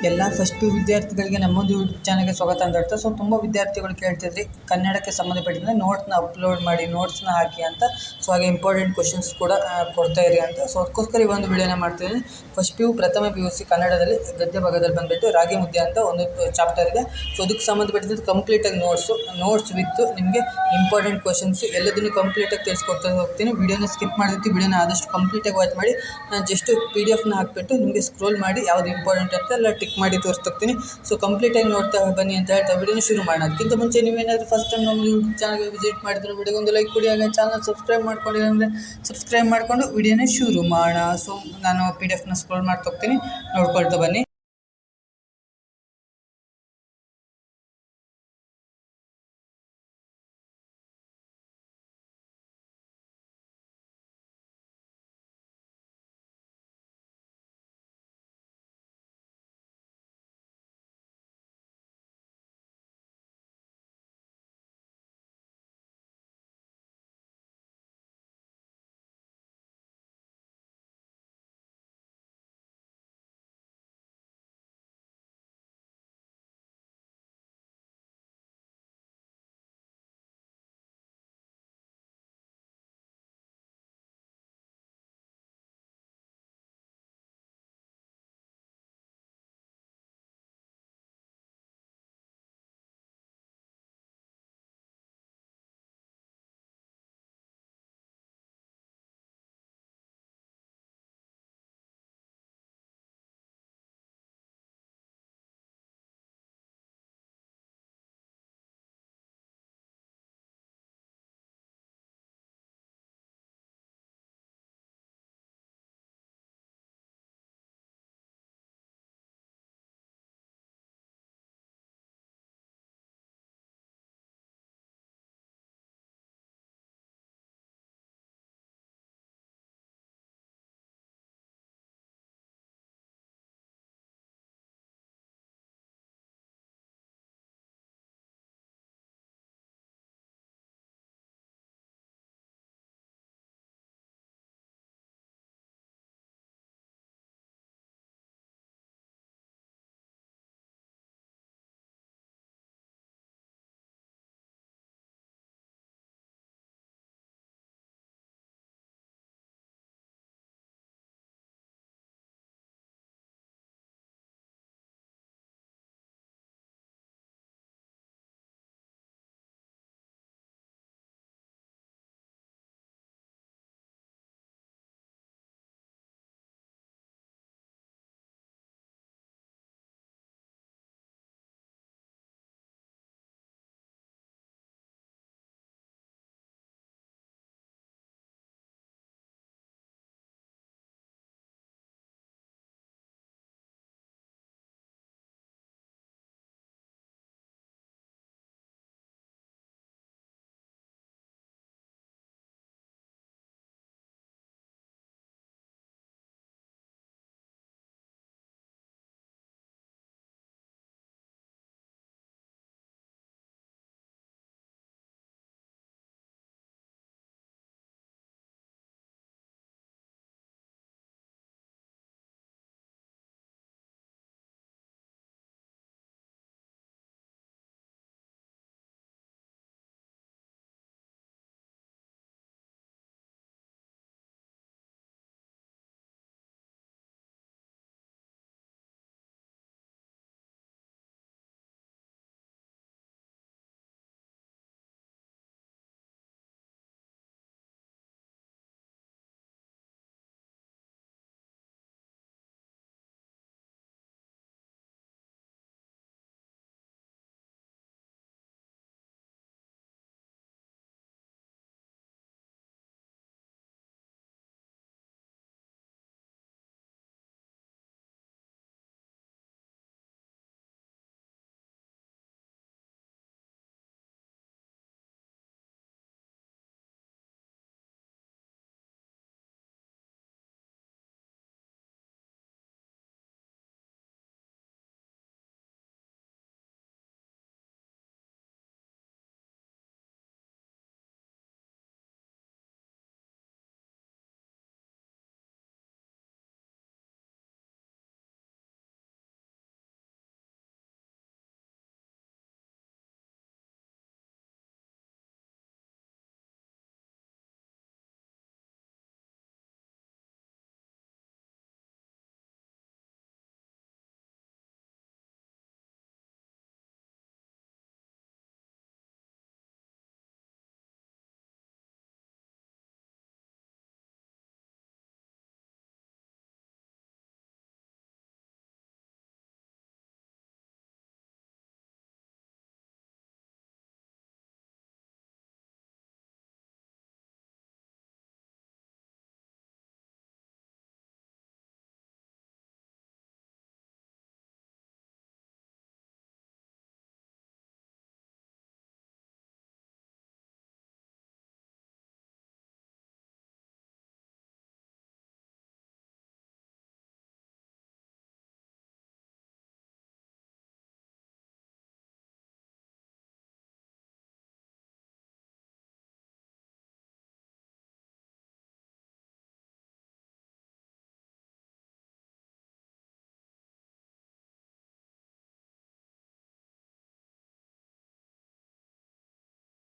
ಎಲ್ಲ first P U ವಿದ್ಯಾರ್ಥಿಗಳಿಗೆ ನಮ್ಮೊಂದು YouTube ಚಾನಲ್ಗೆ ಸ್ವಾಗತ ಅಂತ ಹೇಳ್ತಾ. ಸೊ ತುಂಬ ವಿದ್ಯಾರ್ಥಿಗಳು ಕೇಳ್ತಿದ್ರಿ ಕನ್ನಡಕ್ಕೆ ಸಂಬಂಧಪಟ್ಟಿದ್ದರೆ ನೋಟ್ಸ್ನ ಅಪ್ಲೋಡ್ ಮಾಡಿ, ನೋಟ್ಸ್ನ ಹಾಕಿ ಅಂತ. ಸೊ ಹಾಗೆ ಇಂಪಾರ್ಟೆಂಟ್ ಕ್ವಶನ್ಸ್ ಕೂಡ ಕೊಡ್ತಾ ಇರಿ ಅಂತ. ಸೊ ಅದಕ್ಕೋಸ್ಕರ ಈ ಒಂದು ವಿಡಿಯೋನ ಮಾಡ್ತಿದ್ದೀನಿ. ಫಸ್ಟ್ ಪಿ ಯು ಪ್ರಥಮ PUC ಕನ್ನಡದಲ್ಲಿ ಗದ್ಯ ಭಾಗದಲ್ಲಿ ಬಂದುಬಿಟ್ಟು ರಾಗಿ ಮುದ್ದೆ ಅಂತ ಒಂದು ಚಾಪ್ಟರ್ ಇದೆ. ಸೊ ಅದಕ್ಕೆ ಸಂಬಂಧಪಟ್ಟಿದ್ದು ಕಂಪ್ಲೀಟಾಗಿ ನೋಟ್ಸ್ ವಿತ್ ನಿಮಗೆ ಇಂಪಾರ್ಟೆಂಟ್ ಕ್ವಶನ್ಸ್ ಎಲ್ಲದನ್ನು ಕಂಪ್ಲೀಟಾಗಿ ತಿಳಿಸ್ಕೊಡ್ತಾ ಹೋಗ್ತೀನಿ. ವಿಡಿಯೋನ ಸ್ಕಿಪ್ ಮಾಡಿರ್ತೀವಿ. ವಿಡಿಯೋನ ಆದಷ್ಟು ಕಂಪ್ಲೀಟಾಗಿ ವಾಚ್ ಮಾಡಿ. ನಾನು ಜಸ್ಟ್ PDF ಹಾಕ್ಬಿಟ್ಟು ನಿಮಗೆ ಸ್ಕ್ರೋಲ್ ಮಾಡಿ ಯಾವುದು ಇಂಪಾರ್ಟೆಂಟ್ ಅಂತ ಎಲ್ಲ ಟಿಕ್ ಮಾಡಿ ತೋರಿಸ್ತೀನಿ. ಸೊ ಕಂಪ್ಲೀಟಾಗಿ ನೋಡ್ತಾ ಬನ್ನಿ ಅಂತ ಹೇಳ್ತಾ ವಿಡಿಯೋನ ಶುರು ಮಾಡೋಣ. ಅದಕ್ಕಿಂತ ಮುಂಚೆ ನೀವೇನಾದರೂ ಫಸ್ಟ್ ಟೈಮ್ ನಮ್ಮ ಯೂಟ್ಯೂಬ್ ಚಾನಲ್ಗೆ ವಿಸಿಟ್ ಮಾಡಿದ್ರೆ ವಿಡಿಯೋಗೊಂದು ಲೈಕ್ ಕೊಡಿ. ಹಾಗೆ ಚಾನಲ್ ಸಬ್ಸ್ಕ್ರೈಬ್ ಮಾಡ್ಕೊಂಡಿಲ್ಲ ಅಂದರೆ ಸಬ್ಸ್ಕ್ರೈಬ್ ಮಾಡಿಕೊಂಡು ವಿಡಿಯೋನ ಶುರು ಮಾಡೋಣ. ಸೊ ನಾನು PDF ಸ್ಕ್ರೋಲ್ ಮಾಡ್ತಾ ಹೋಗ್ತೀನಿ, ನೋಡ್ಕೊಳ್ತಾ ಬನ್ನಿ.